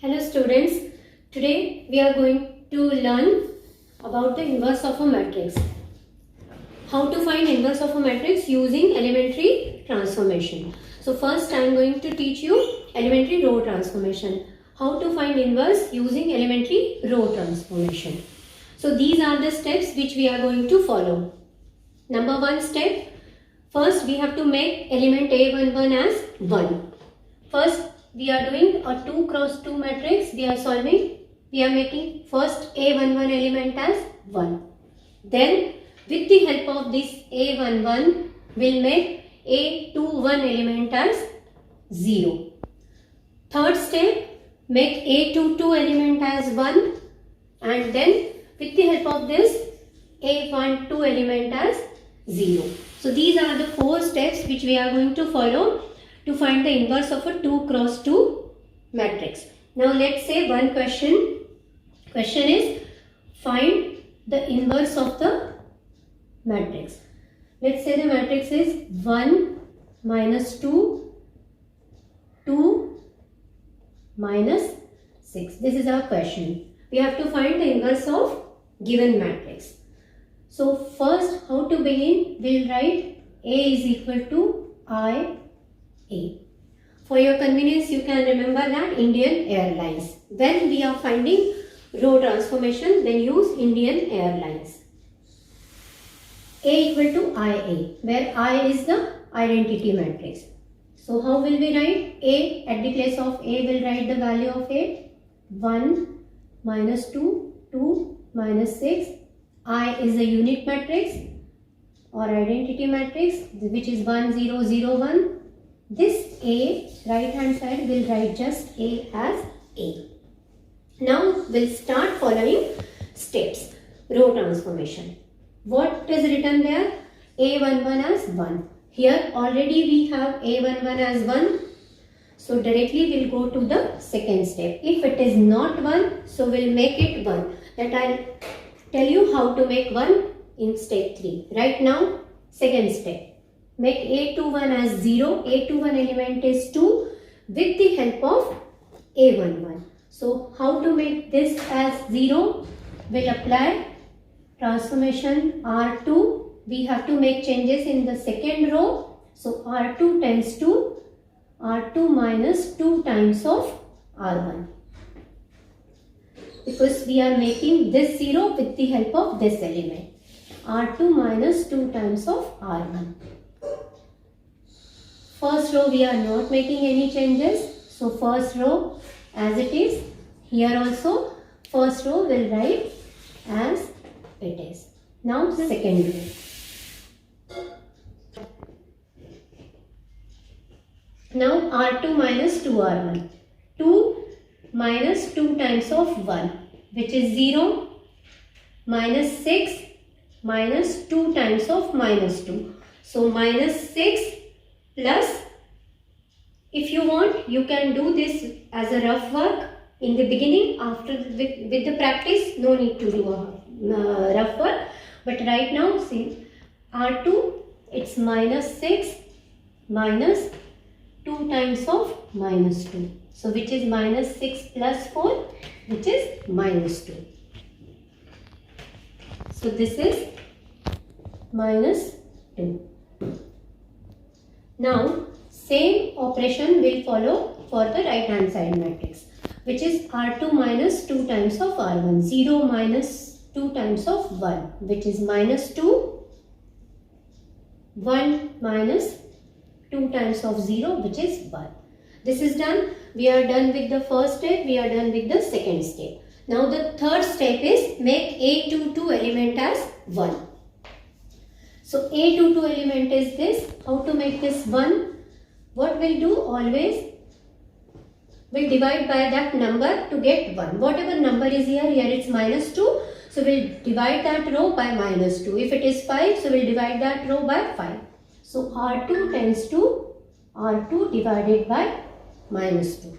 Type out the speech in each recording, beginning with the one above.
Hello students, today we are going to learn about the inverse of a matrix. How to find inverse of a matrix using elementary transformation. So first I am going to teach you elementary row transformation. How to find inverse using elementary row transformation. So these are the steps which we are going to follow. Number one step, first we have to make element A11 as 1. First we are doing a 2 cross 2 matrix. We are solving. We are making first A11 element as 1. Then with the help of this A11, we'll make A21 element as 0. Third step, make A22 element as 1. And then with the help of this A12 element as 0. So these are the 4 steps which we are going to follow to find the inverse of a 2 cross 2 matrix. Now let's say one question. Question is find the inverse of the matrix. Let's say the matrix is 1 minus 2, 2 minus 6. This is our question. We have to find the inverse of given matrix. So first how to begin? We'll write A is equal to I A. For your convenience, you can remember that Indian Airlines. When we are finding row transformation, then use Indian Airlines. A equal to IA, where I is the identity matrix. So how will we write? A, at the place of A, will write the value of A. 1 minus 2, 2 minus 6. I is a unit matrix or identity matrix, which is 1, 0, 0, 1. This A, right hand side, will write just A as A. Now we'll start following steps. Row transformation. What is written there? A11 as 1. Here already we have A11 as 1. So directly we'll go to the second step. If it is not 1, so we'll make it 1. That I'll tell you how to make 1 in step 3. Right now, second step. Make A21 as 0. A21 element is 2 with the help of A11. So how to make this as 0? We'll apply transformation R2. We have to make changes in the second row. So R2 tends to R2 minus 2 times of R1. Because we are making this 0 with the help of this element. R2 minus 2 times of R1. First row we are not making any changes. So first row as it is. Here also first row will write as it is. Now second row. Now R2 minus 2R1. 2 minus 2 times of 1, which is 0, minus 6 minus 2 times of minus 2. So minus 6 plus, if you want, you can do this as a rough work in the beginning. After with the practice, no need to do a rough work. But right now, see, R2, it's minus 6 minus 2 times of minus 2. So which is minus 6 plus 4, which is minus 2. So this is minus 2. Now, same operation will follow for the right hand side matrix, which is R2 minus 2 times of R1. 0 minus 2 times of 1, which is minus 2. 1 minus 2 times of 0, which is 1. This is done. We are done with the first step. We are done with the second step. Now the third step is make A22 element as 1. So A22 element is this. How to make this 1? What we'll do always, we'll divide by that number to get 1. Whatever number is here it's minus 2. So we'll divide that row by minus 2. If it is 5, so we'll divide that row by 5. So R2 tends to R2 divided by minus 2.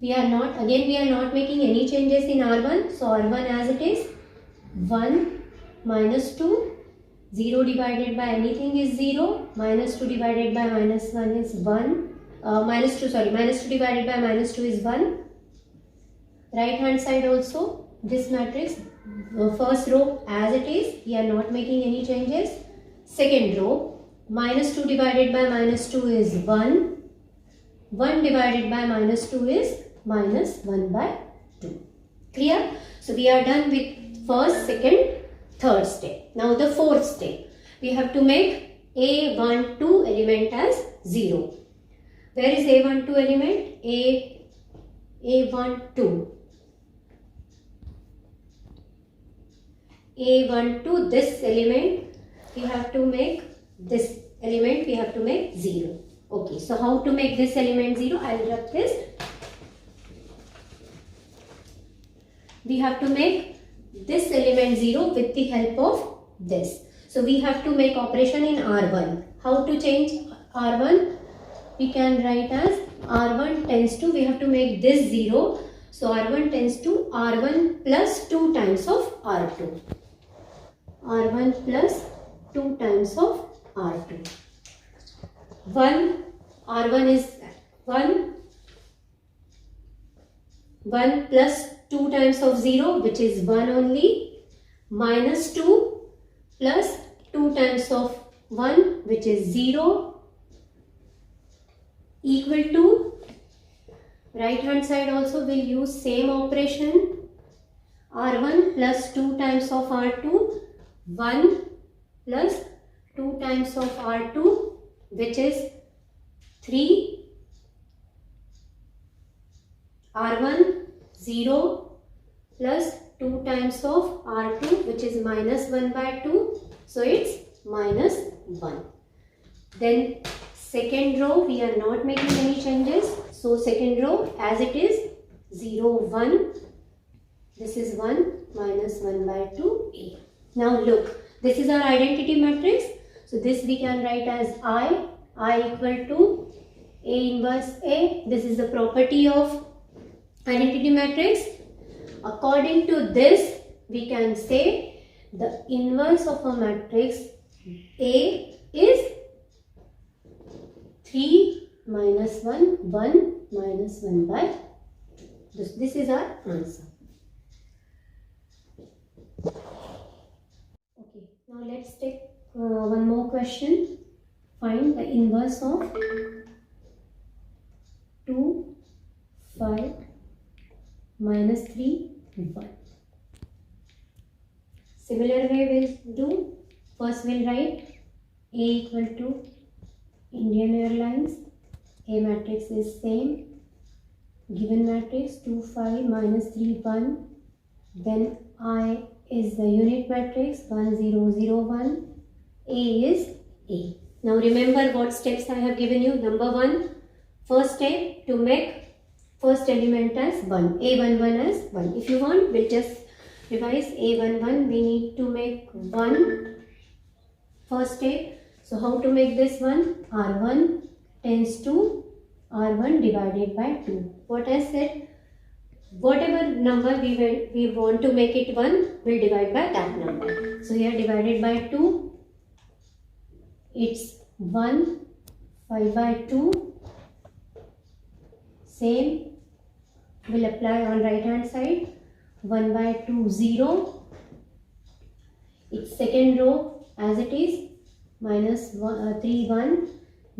We are not making any changes in R1. So R1 as it is, 1 minus 2. 0 divided by anything is 0. Minus 2 divided by minus 1 is 1. minus 2 divided by minus 2 is 1. Right hand side also, this matrix, first row as it is, we are not making any changes. Second row, minus 2 divided by minus 2 is 1. 1 divided by minus 2 is minus 1 by 2. Clear? So we are done with first, second, third step. Now the fourth step. We have to make A12 element as 0. Where is A12 element? A12. A12, this element, we have to make this element, we have to make 0. Okay, so how to make this element 0? I will write this. We have to make this element 0 with the help of this. So we have to make operation in R1. How to change R1? We can write as R1 tends to, we have to make this 0. So R1 tends to R1 plus 2 times of R2. R1 plus 2 times of R2. 1, R1 is 1. 1 plus 2 times of 0, which is 1 only, minus 2 plus 2 times of 1, which is 0, equal to, right hand side also will use same operation, R1 plus 2 times of R2, 1 plus 2 times of R2, which is 3, R1 0 plus 2 times of R2, which is minus 1 by 2, so it's minus 1. Then second row, we are not making any changes, so second row as it is, 0 1, this is 1, minus 1 by 2, A. Now look, this is our identity matrix, so this we can write as I equal to A inverse A. This is the property of identity matrix. According to this, we can say the inverse of a matrix A is 3 minus 1, 1 minus 1 by 2. This is our answer. Okay, now let's take one more question. Find the inverse of 2, 5, minus 3, 1. Similar way we'll do. First we'll write A equal to Indian Airlines. A matrix is same. Given matrix 2, 5, minus 3, 1. Then I is the unit matrix 1, 0, 0, 1. A is A. Now remember what steps I have given you. Number 1, first step to make first element as 1, A11 as 1. If you want, we'll just revise A11. We need to make 1 first step. So how to make this one? R1 tends to R1 divided by 2. What I said, whatever number we want to make it 1, we'll divide by that number. So here divided by 2, it's 1, 5 by 2. Same will apply on right hand side. 1 by 2, 0. Its second row as it is, minus 3, 1,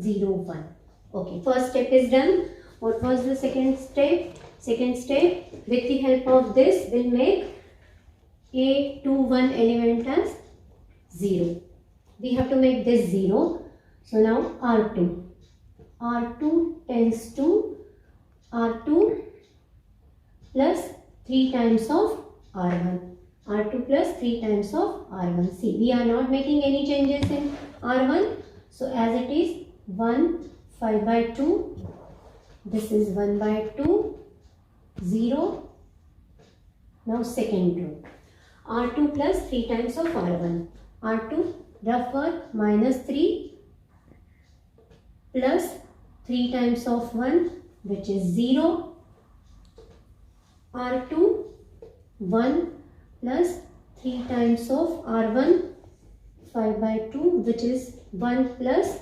0, 1. Okay, first step is done. What was the second step? Second step, with the help of this, we'll make A21 element as 0. We have to make this 0. So now R2. R2 tends to R2 plus 3 times of R1. R2 plus 3 times of R1. See, we are not making any changes in R1. So as it is 1, 5 by 2. This is 1 by 2, 0. Now second row. R2 plus 3 times of R1. R2 rough work minus 3 plus 3 times of 1, which is 0. R2 1 plus 3 times of R1, 5 by 2, which is 1 plus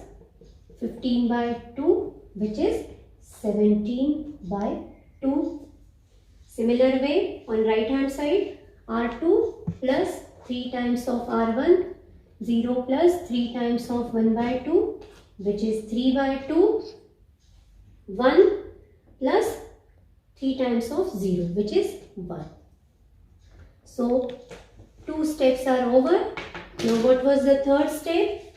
15 by 2, which is 17 by 2. Similar way, on right hand side, R2 plus 3 times of R1, 0 plus 3 times of 1 by 2, which is 3 by 2, 1 plus 3 times of 0, which is 1. So, 2 steps are over. Now, what was the third step?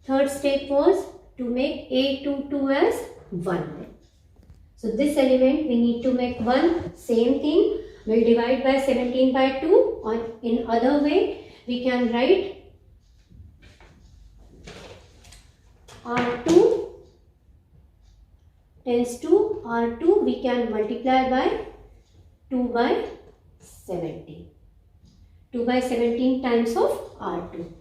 Third step was to make A22 as 1. So, this element we need to make 1. Same thing. We'll divide by 17 by 2. Or in other way, we can write R2 tends to R2. We can multiply by 2 by 17. 2 by 17 times of R2.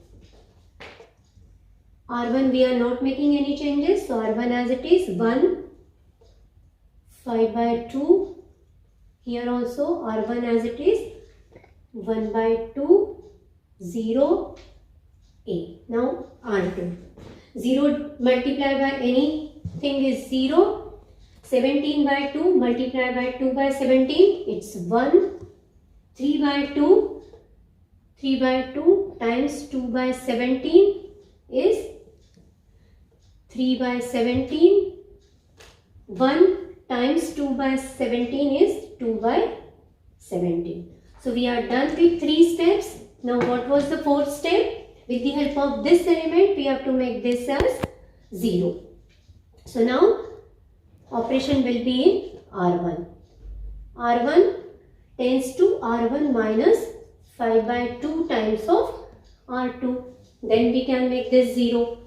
R1 we are not making any changes. So, R1 as it is 1. 5 by 2. Here also R1 as it is 1 by 2. 0. A. Now R2. 0 multiplied by anything is 0. 17 by 2 multiplied by 2 by 17. It's 1. 3 by 2. 3 by 2 times 2 by 17 is 3 by 17. 1 times 2 by 17 is 2 by 17. So, we are done with 3 steps. Now, what was the fourth step? With the help of this element, we have to make this as 0. So, now operation will be in R1. R1 tends to R1 minus 5 by 2 times of R2. Then we can make this 0.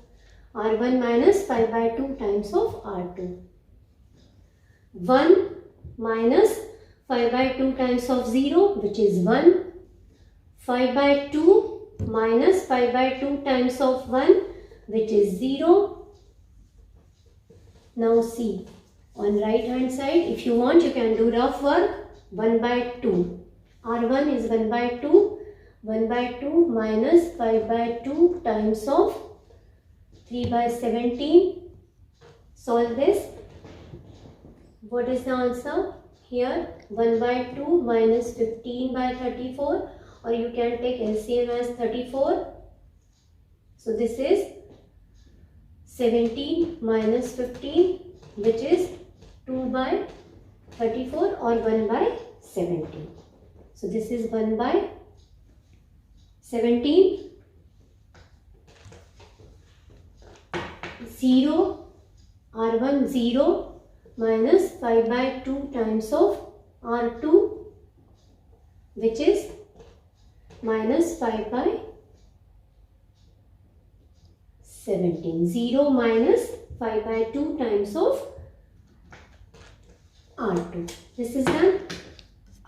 R1 minus 5 by 2 times of R2. 1 minus 5 by 2 times of 0, which is 1. 5 by 2 minus 5 by 2 times of 1, which is 0. Now see, on right hand side, if you want, you can do rough work. 1 by 2. R1 is 1 by 2. 1 by 2 minus 5 by 2 times of 3 by 17. Solve this. What is the answer? Here 1 by 2 minus 15 by 34, or you can take LCM as 34. So this is 17 minus 15, which is 2 by 34 or 1 by 17. So this is 1 by 17. 0, R1 0 minus 5 by 2 times of R2, which is minus 5 by 17. 0 minus 5 by 2 times of R2. This is done.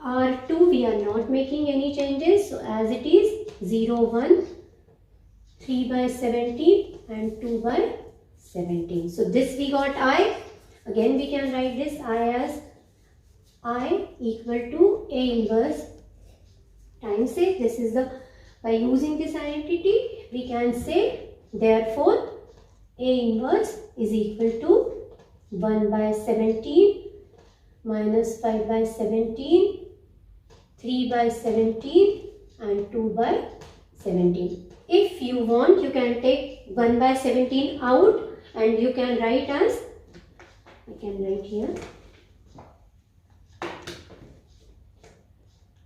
R2 we are not making any changes. So as it is 0, 1, 3 by 17 and 2 by 17. So this we got I. Again we can write this I as I equal to A inverse times A. This is the, by using this identity we can say therefore A inverse is equal to 1 by 17 minus 5 by 17, 3 by 17 and 2 by 17. If you want, you can take 1 by 17 out and you can write as, I can write here.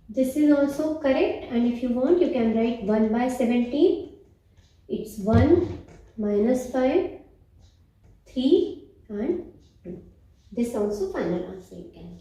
This is also correct, and if you want, you can write 1 by 17. It's 1 minus 5, 3 and 2. This also final answer you can.